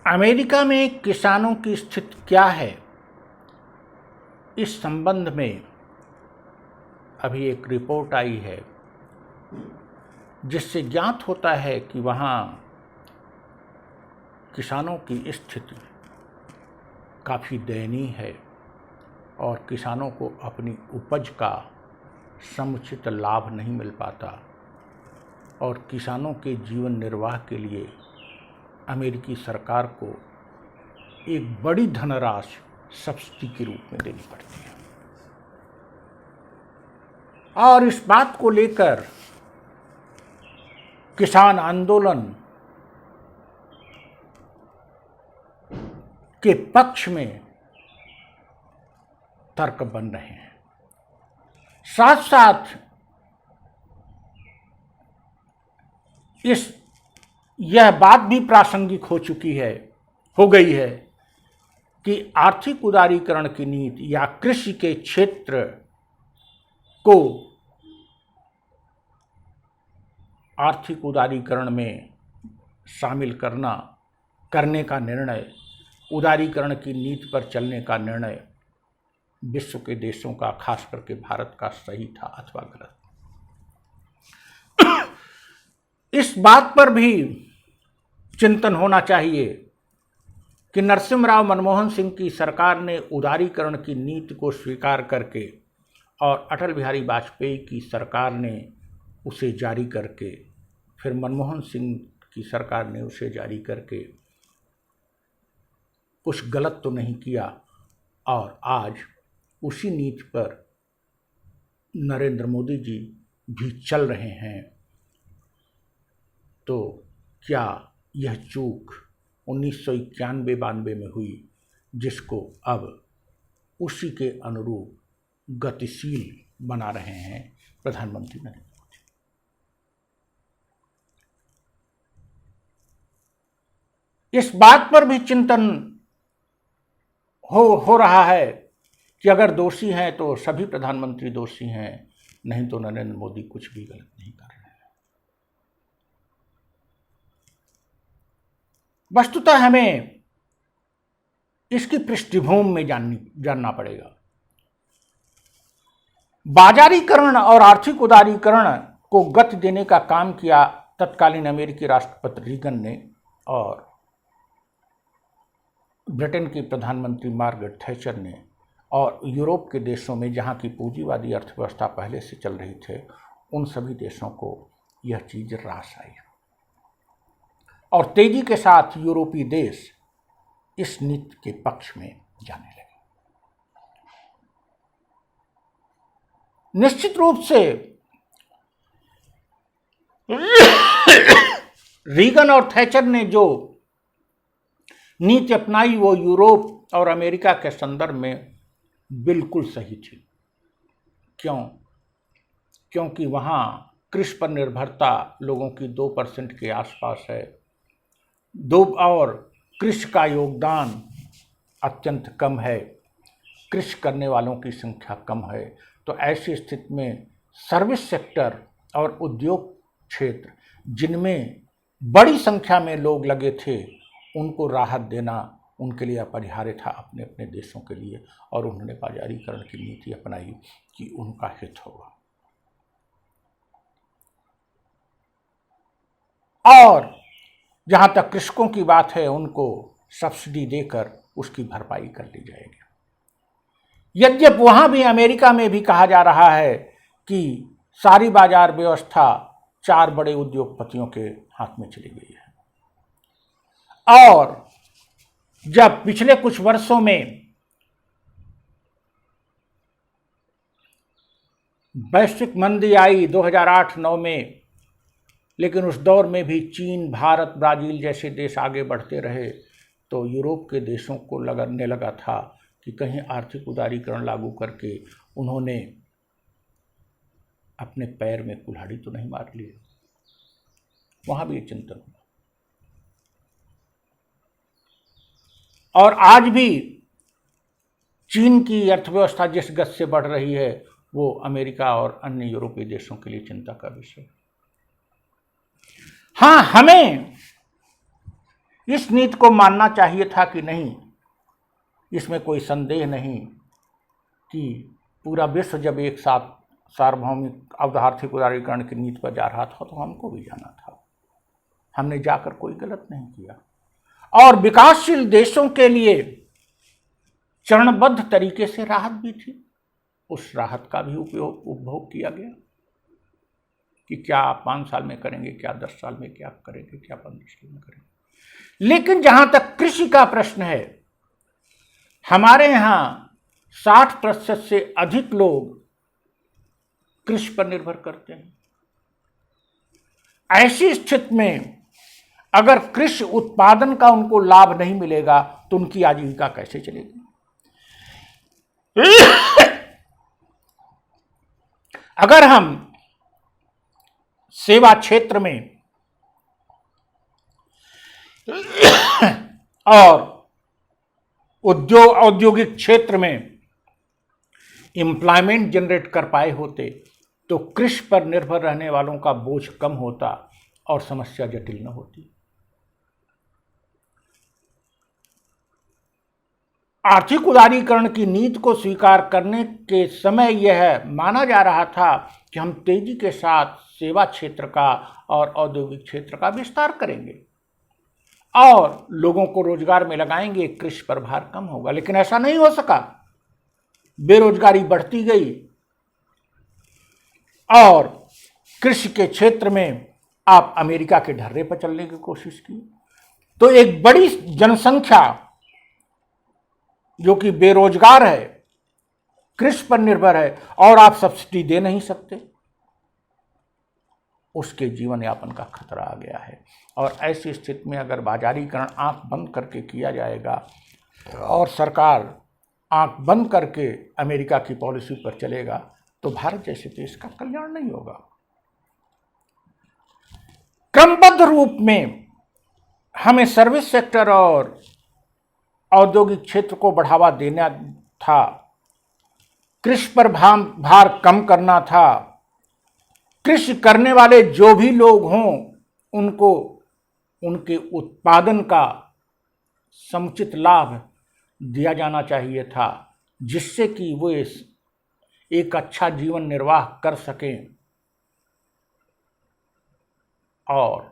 America में किसानों की स्थिति क्या है, इस संबंध में अभी एक रिपोर्ट आई है जिससे ज्ञात होता है कि वहाँ किसानों की स्थिति काफ़ी दयनीय है और किसानों को अपनी उपज का समुचित लाभ नहीं मिल पाता और किसानों के जीवन निर्वाह के लिए अमेरिकी सरकार को एक बड़ी धनराशि सब्सिडी के रूप में देनी पड़ती है। और इस बात को लेकर किसान आंदोलन के पक्ष में तर्क बन रहे हैं। साथ साथ यह बात भी प्रासंगिक हो गई है कि आर्थिक उदारीकरण की नीति या कृषि के क्षेत्र को आर्थिक उदारीकरण में शामिल करने का निर्णय, उदारीकरण की नीति पर चलने का निर्णय विश्व के देशों का, खास करके भारत का सही था अथवा गलत। इस बात पर भी चिंतन होना चाहिए कि नरसिम्हा मनमोहन सिंह की सरकार ने उदारीकरण की नीति को स्वीकार करके और अटल बिहारी वाजपेयी की सरकार ने उसे जारी करके, फिर मनमोहन सिंह की सरकार ने उसे जारी करके कुछ गलत तो नहीं किया और आज उसी नीति पर नरेंद्र मोदी जी भी चल रहे हैं। तो क्या यह चूक 1991-92 में हुई, जिसको अब उसी के अनुरूप गतिशील बना रहे हैं प्रधानमंत्री नरेंद्र मोदी। इस बात पर भी चिंतन हो रहा है कि अगर दोषी हैं तो सभी प्रधानमंत्री दोषी हैं, नहीं तो नरेंद्र मोदी कुछ भी गलत नहीं कर रहे हैं। वस्तुतः हमें इसकी पृष्ठभूमि में जानना पड़ेगा। बाजारीकरण और आर्थिक उदारीकरण को गति देने का काम किया तत्कालीन अमेरिकी राष्ट्रपति रीगन ने और ब्रिटेन की प्रधानमंत्री मार्गरेट थैचर ने, और यूरोप के देशों में जहां की पूंजीवादी अर्थव्यवस्था पहले से चल रही थे, उन सभी देशों को यह चीज रास आई और तेजी के साथ यूरोपीय देश इस नीति के पक्ष में जाने लगे। निश्चित रूप से रीगन और थैचर ने जो नीति अपनाई वो यूरोप और अमेरिका के संदर्भ में बिल्कुल सही थी। क्योंकि वहाँ कृषि पर निर्भरता लोगों की 2% के आसपास है, और कृषि का योगदान अत्यंत कम है, कृषि करने वालों की संख्या कम है। तो ऐसी स्थिति में सर्विस सेक्टर और उद्योग क्षेत्र, जिनमें बड़ी संख्या में लोग लगे थे, उनको राहत देना उनके लिए अपरिहार्य था अपने अपने देशों के लिए, और उन्होंने बाजारीकरण की नीति अपनाई कि उनका हित होगा। और जहां तक कृषकों की बात है, उनको सब्सिडी देकर उसकी भरपाई कर ली जाएगी। यद्यपि वहां भी, अमेरिका में भी कहा जा रहा है कि सारी बाजार व्यवस्था 4 बड़े उद्योगपतियों के हाथ में चली गई है। और जब पिछले कुछ वर्षों में वैश्विक मंदी आई 2008-9 में, लेकिन उस दौर में भी चीन, भारत, ब्राजील जैसे देश आगे बढ़ते रहे, तो यूरोप के देशों को लगने लगा था कि कहीं आर्थिक उदारीकरण लागू करके उन्होंने अपने पैर में कुल्हाड़ी तो नहीं मार ली। वहां भी चिंतन हुआ। और आज भी चीन की अर्थव्यवस्था जिस गति से बढ़ रही है, वो अमेरिका और अन्य यूरोपीय देशों के लिए चिंता का विषय। हाँ, हमें इस नीति को मानना चाहिए था कि नहीं, इसमें कोई संदेह नहीं कि पूरा विश्व जब एक साथ सार्वभौमिक आर्थिक उदारीकरण की नीति पर जा रहा था तो हमको भी जाना था। हमने जाकर कोई गलत नहीं किया और विकासशील देशों के लिए चरणबद्ध तरीके से राहत भी थी। उस राहत का भी उपभोग किया गया कि क्या आप 5 साल में करेंगे, क्या 10 साल में क्या करेंगे, क्या 15 साल में करेंगे। लेकिन जहां तक कृषि का प्रश्न है, हमारे यहां 60% से अधिक लोग कृषि पर निर्भर करते हैं। ऐसी स्थिति में अगर कृषि उत्पादन का उनको लाभ नहीं मिलेगा तो उनकी आजीविका कैसे चलेगी। अगर हम सेवा क्षेत्र में और औद्योगिक क्षेत्र में एम्प्लॉयमेंट जनरेट कर पाए होते तो कृषि पर निर्भर रहने वालों का बोझ कम होता और समस्या जटिल न होती। आर्थिक उदारीकरण की नीति को स्वीकार करने के समय यह माना जा रहा था कि हम तेजी के साथ सेवा क्षेत्र का और औद्योगिक क्षेत्र का विस्तार करेंगे और लोगों को रोजगार में लगाएंगे, कृषि पर भार कम होगा। लेकिन ऐसा नहीं हो सका। बेरोजगारी बढ़ती गई और कृषि के क्षेत्र में आप अमेरिका के ढर्रे पर चलने की कोशिश की तो एक बड़ी जनसंख्या जो कि बेरोजगार है, कृषि पर निर्भर है और आप सब्सिडी दे नहीं सकते, उसके जीवन यापन का खतरा आ गया है। और ऐसी स्थिति में अगर बाजारीकरण आंख बंद करके किया जाएगा और सरकार आंख बंद करके अमेरिका की पॉलिसी पर चलेगा तो भारत जैसे देश का कल्याण नहीं होगा। क्रमबद्ध रूप में हमें सर्विस सेक्टर और औद्योगिक क्षेत्र को बढ़ावा देना था, कृषि पर भार कम करना था, कृषि करने वाले जो भी लोग हों उनको उनके उत्पादन का समुचित लाभ दिया जाना चाहिए था, जिससे कि वो एक अच्छा जीवन निर्वाह कर सकें और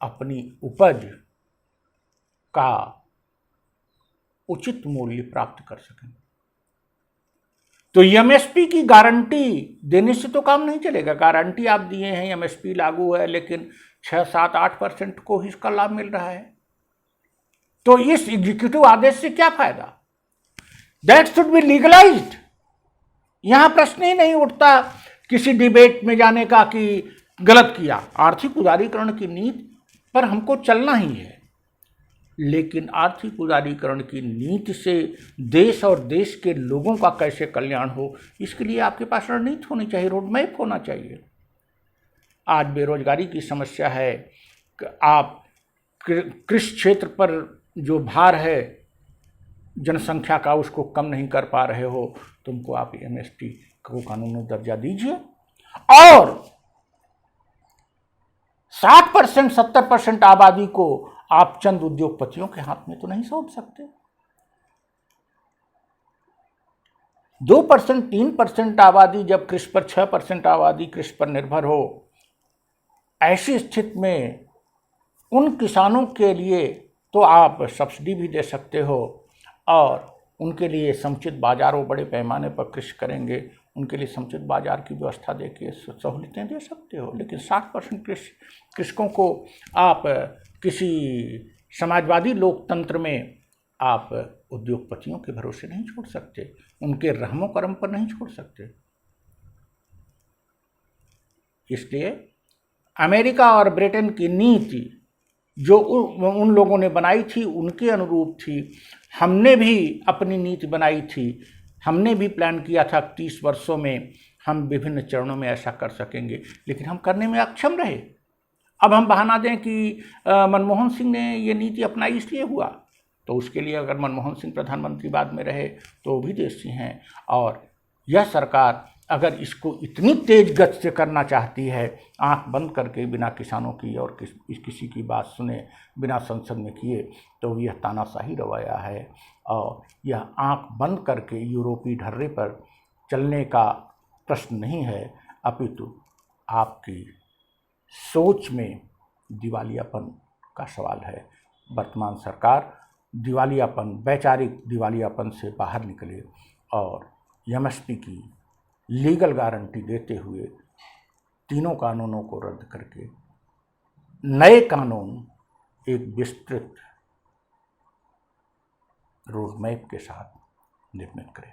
अपनी उपज का उचित मूल्य प्राप्त कर सकें। तो एमएसपी की गारंटी देने से तो काम नहीं चलेगा। गारंटी आप दिए हैं, एमएसपी लागू है, लेकिन 6-7-8% को ही इसका लाभ मिल रहा है। तो इस एग्जीक्यूटिव आदेश से क्या फायदा? That should be legalised. यहां प्रश्न ही नहीं उठता किसी डिबेट में जाने का कि गलत किया। आर्थिक उदारीकरण की नीति पर हमको चलना ही है, लेकिन आर्थिक उदारीकरण की नीति से देश और देश के लोगों का कैसे कल्याण हो, इसके लिए आपके पास रणनीति होनी चाहिए, रोड मैप होना चाहिए। आज बेरोजगारी की समस्या है, आप कृषि क्षेत्र पर जो भार है जनसंख्या का उसको कम नहीं कर पा रहे हो, तुमको आप एमएसपी को कानूनी दर्जा दीजिए और 60% 70% आबादी को आप चंद उद्योगपतियों के हाथ में तो नहीं सौंप सकते। 2% 3% आबादी जब कृषि पर 6% आबादी कृषि पर निर्भर हो, ऐसी स्थिति में उन किसानों के लिए तो आप सब्सिडी भी दे सकते हो और उनके लिए समुचित बाजार, वो बड़े पैमाने पर कृषि करेंगे, उनके लिए समुचित बाजार की व्यवस्था देके सहूलियतें दे सकते हो। लेकिन 60% कृषकों को आप किसी समाजवादी लोकतंत्र में आप उद्योगपतियों के भरोसे नहीं छोड़ सकते, उनके रहमो करम पर नहीं छोड़ सकते। इसलिए अमेरिका और ब्रिटेन की नीति जो उन लोगों ने बनाई थी उनके अनुरूप थी। हमने भी अपनी नीति बनाई थी, हमने भी प्लान किया था 30 वर्षों में हम विभिन्न चरणों में ऐसा कर सकेंगे, लेकिन हम करने में अक्षम रहे। अब हम बहाना दें कि मनमोहन सिंह ने ये नीति अपनाई इसलिए हुआ, तो उसके लिए अगर मनमोहन सिंह प्रधानमंत्री बाद में रहे तो वो भी देशी हैं और यह सरकार अगर इसको इतनी तेज गति से करना चाहती है, आंख बंद करके बिना किसानों की और किसी की बात सुने, बिना संसद में किए, तो यह तानाशाही रवैया है। और यह आंख बंद करके यूरोपीय ढर्रे पर चलने का प्रश्न नहीं है, अपितु आपकी सोच में दिवालियापन का सवाल है। वर्तमान सरकार दिवालियापन, वैचारिक दिवालियापन से बाहर निकले और एमएसपी की लीगल गारंटी देते हुए तीनों कानूनों को रद्द करके नए कानून एक विस्तृत रोड मैप के साथ निर्मित करें।